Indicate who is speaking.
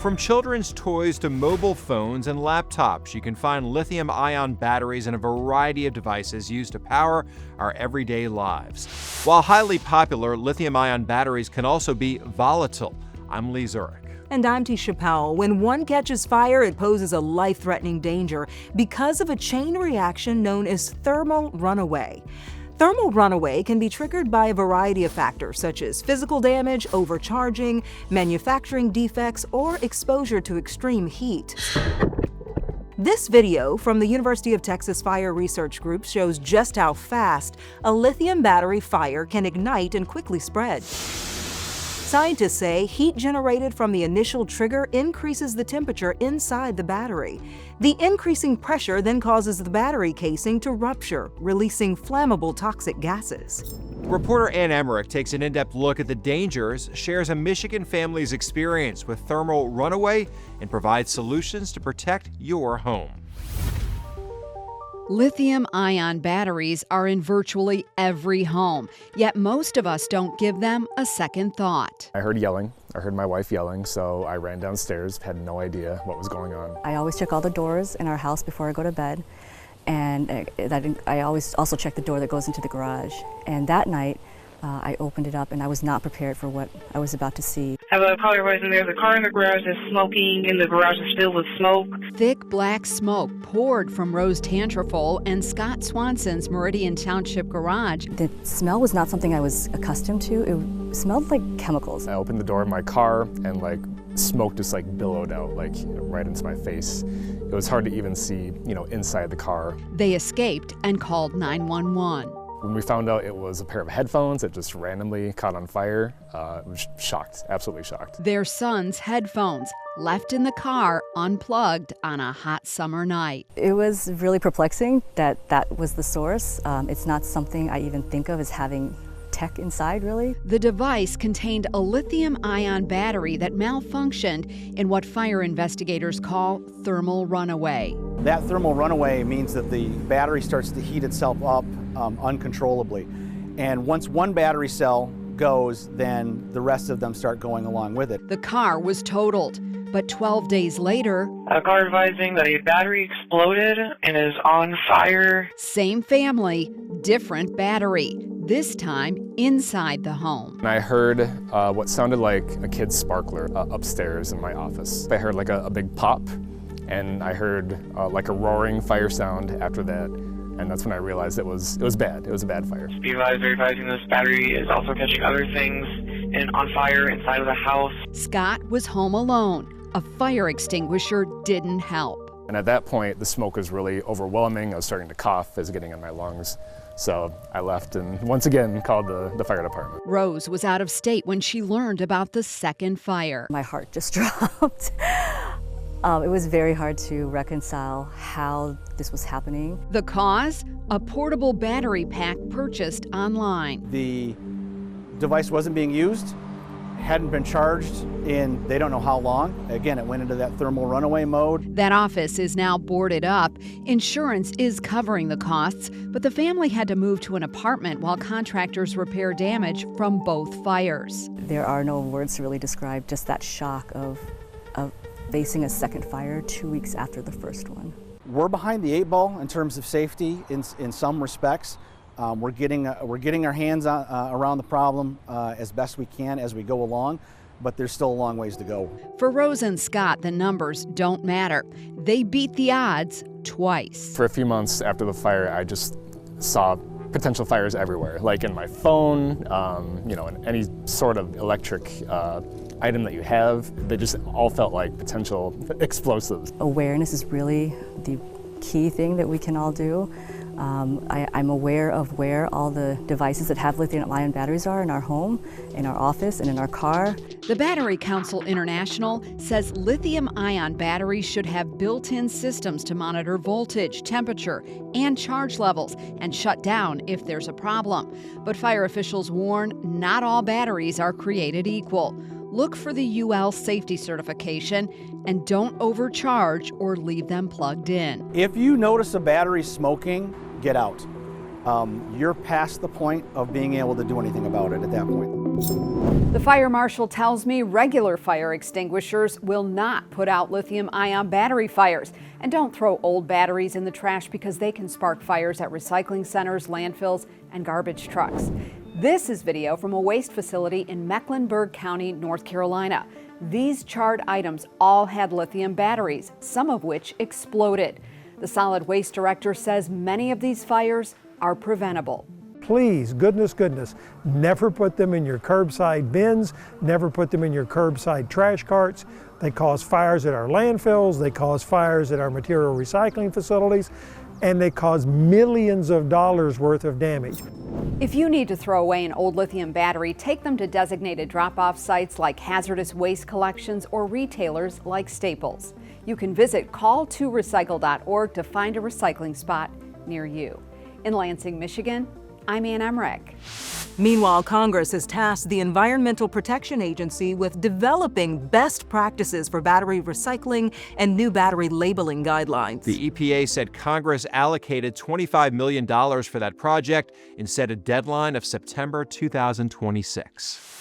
Speaker 1: From children's toys to mobile phones and laptops, you can find lithium-ion batteries in a variety of devices used to power our everyday lives. While highly popular, lithium-ion batteries can also be volatile. I'm Lee Zurich.
Speaker 2: And I'm Tisha Powell. When one catches fire, it poses a life-threatening danger because of a chain reaction known as thermal runaway. Thermal runaway can be triggered by a variety of factors such as physical damage, overcharging, manufacturing defects, or exposure to extreme heat. This video from the University of Texas Fire Research Group shows just how fast a lithium battery fire can ignite and quickly spread. Scientists say heat generated from the initial trigger increases the temperature inside the battery. The increasing pressure then causes the battery casing to rupture, releasing flammable toxic gases.
Speaker 1: Reporter Ann Emmerich takes an in-depth look at the dangers, shares a Michigan family's experience with thermal runaway, and provides solutions to protect your home.
Speaker 3: Lithium-ion batteries are in virtually every home, yet most of us don't give them a second thought.
Speaker 4: I heard yelling. I heard my wife yelling, so I ran downstairs, had no idea what was going on.
Speaker 5: I always check all the doors in our house before I go to bed, and I always also check the door that goes into the garage. And that night, I opened it up and I was not prepared for what I was about to see.
Speaker 6: I have a call everybody's in there. The car in the garage is smoking, and the garage is filled with smoke.
Speaker 3: Thick black smoke poured from Rose Tantrafol and Scott Swanson's Meridian Township garage.
Speaker 5: The smell was not something I was accustomed to. It smelled like chemicals.
Speaker 4: I opened the door of my car and smoke just billowed out right into my face. It was hard to even see, inside the car.
Speaker 3: They escaped and called 911.
Speaker 4: When we found out it was a pair of headphones that just randomly caught on fire, I was shocked, absolutely shocked.
Speaker 3: Their son's headphones left in the car unplugged on a hot summer night.
Speaker 5: It was really perplexing that was the source. It's not something I even think of as having tech inside, really.
Speaker 3: The device contained a lithium-ion battery that malfunctioned in what fire investigators call thermal runaway.
Speaker 7: That thermal runaway means that the battery starts to heat itself up uncontrollably. And once one battery cell goes, then the rest of them start going along with it.
Speaker 3: The car was totaled, but 12 days later,
Speaker 6: A car advising that a battery exploded and is on fire.
Speaker 3: same family, different battery, this time inside the home.
Speaker 4: And I heard what sounded like a kid's sparkler upstairs in my office. I heard a big pop, and I heard a roaring fire sound after that. And that's when I realized it was bad. It was a bad fire.
Speaker 6: Be advised, they're advising this battery is also catching other things and on fire inside of the house.
Speaker 3: Scott was home alone. A fire extinguisher didn't help.
Speaker 4: And at that point, the smoke was really overwhelming. I was starting to cough. It was getting in my lungs. So I left and once again called the fire department.
Speaker 3: Rose was out of state when she learned about the second fire.
Speaker 5: My heart just dropped. It was very hard to reconcile how this was happening.
Speaker 3: The cause? A portable battery pack purchased online.
Speaker 7: The device wasn't being used, hadn't been charged in they don't know how long. Again, it went into that thermal runaway mode.
Speaker 3: That office is now boarded up. Insurance is covering the costs, but the family had to move to an apartment while contractors repair damage from both fires.
Speaker 5: There are no words to really describe just that shock of facing a second fire 2 weeks after the first one.
Speaker 7: We're behind the 8 ball in terms of safety in some respects. We're getting our hands around the problem as best we can as we go along, but there's still a long ways to go.
Speaker 3: For Rose and Scott, the numbers don't matter. They beat the odds twice.
Speaker 4: For a few months after the fire, I just saw potential fires everywhere, in my phone, in any sort of electric item that you have. They just all felt like potential explosives.
Speaker 5: Awareness is really the key thing that we can all do. I'm aware of where all the devices that have lithium-ion batteries are in our home, in our office, and in our car.
Speaker 3: The Battery Council International says lithium-ion batteries should have built-in systems to monitor voltage, temperature, and charge levels and shut down if there's a problem. But fire officials warn not all batteries are created equal. Look for the UL safety certification and don't overcharge or leave them plugged in.
Speaker 7: If you notice a battery smoking, get out. You're past the point of being able to do anything about it at that point.
Speaker 3: The fire marshal tells me regular fire extinguishers will not put out lithium-ion battery fires. And don't throw old batteries in the trash because they can spark fires at recycling centers, landfills, and garbage trucks. This is video from a waste facility in Mecklenburg County, North Carolina. These charred items all had lithium batteries, some of which exploded. The solid waste director says many of these fires are preventable.
Speaker 8: Please, goodness, never put them in your curbside bins, never put them in your curbside trash carts. They cause fires at our landfills, they cause fires at our material recycling facilities, and they cause millions of dollars worth of damage.
Speaker 3: If you need to throw away an old lithium battery, take them to designated drop-off sites like hazardous waste collections or retailers like Staples. You can visit call2recycle.org to find a recycling spot near you. In Lansing, Michigan, I'm Ann Emmerich.
Speaker 2: Meanwhile, Congress has tasked the Environmental Protection Agency with developing best practices for battery recycling and new battery labeling guidelines.
Speaker 1: The EPA said Congress allocated $25 million for that project and set a deadline of September 2026.